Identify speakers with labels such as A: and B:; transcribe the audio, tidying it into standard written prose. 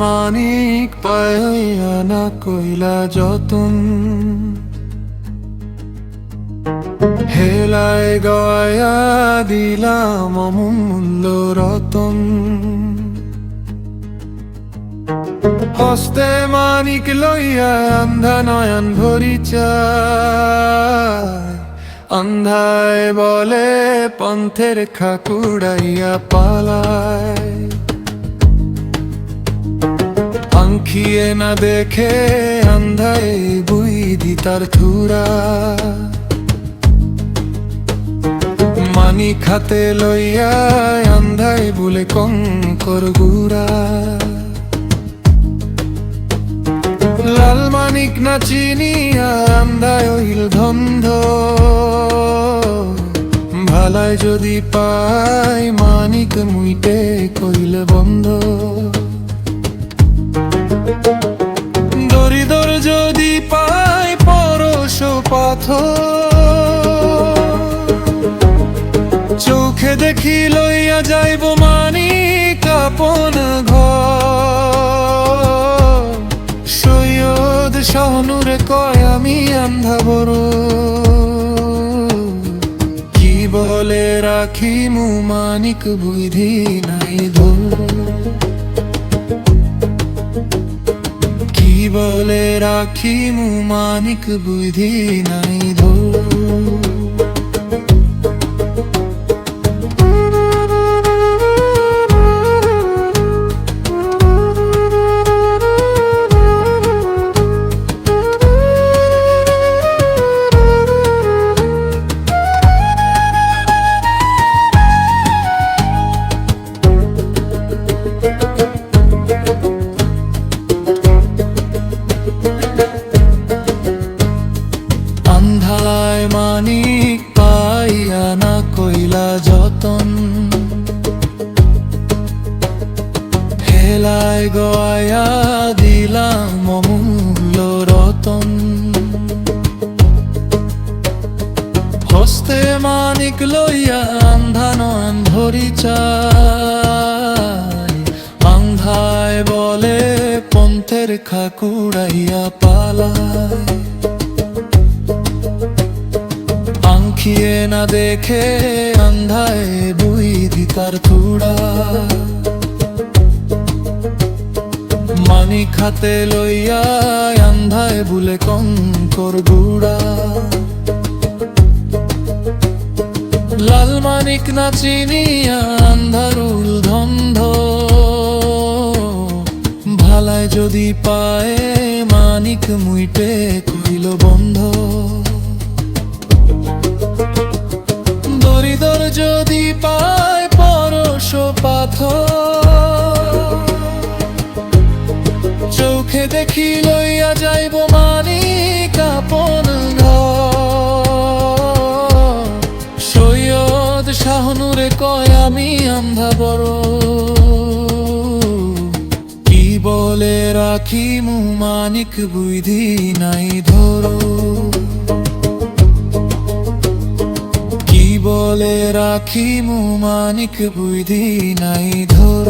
A: মানিক পাইয়া না কইলা যতন, হেলায় গয়া দিলাম অমূল্য রতন। হস্তে মানিক লইয়া আন্ধা নয়ন ভরি চায়, আন্ধায় বলে পন্থের খাকুড়াইয়া পালায়। আঁখিয়ে না দেখে আন্ধায় বুইধি তার থুরা, মানিক হাতে লইয়া আন্ধায় বলে কঙ্কর গুড়া। লাল মানিক না চিনিয়া আন্ধায় হইল ধন্ধ, ভালায় যদি পাই মানিক মুইটে কইল বন্ধ। দরিদর যদি পাই পরশ পাথর, চোখে দেখি লইয়া যাইব মানিক আপন ঘর। সৈয়দ শাহনুরে কয় আমি আন্ধা বড়, কি বলে রাখি মু মানিক বুদ্ধি নাই ধর। কি বলে রাখি মু মানিক বুদ্ধি নাই ধর। আন্ধায় মানিক পাইয়া না কইলা যতন, হেলায় গয়া দিলাম অমূল্য রতন। হস্তে মানিক লইয়া আন্ধা নয়ন ভরি চায়, আন্ধায় বলে পন্থের খাকুড়াইয়া পালায়। আঁখিয়ে না দেখে আন্ধায় বুইধি তার থুড়া, মানিক হাতে লইয়া আন্ধায় বুলে কঙ্কর গুড়া। লাল মানিক না চিনিয়া আন্ধারুল ধন্ধ, ভালায় যদি পায় মানিক মুইটে কইল বন্ধ। দরিদর যদি পায় পরশ পাথর, চোখে দেখি লইয়া যাইব মানিক আপন ঘর। সৈয়দ শাহনুরে কয় আমি আন্ধা বড়, কি বলে রাখি মু মানিক বুদ্ধি নাই ধর। কি বলে রাখি মু মানিক বুদ্ধি নাই ধর।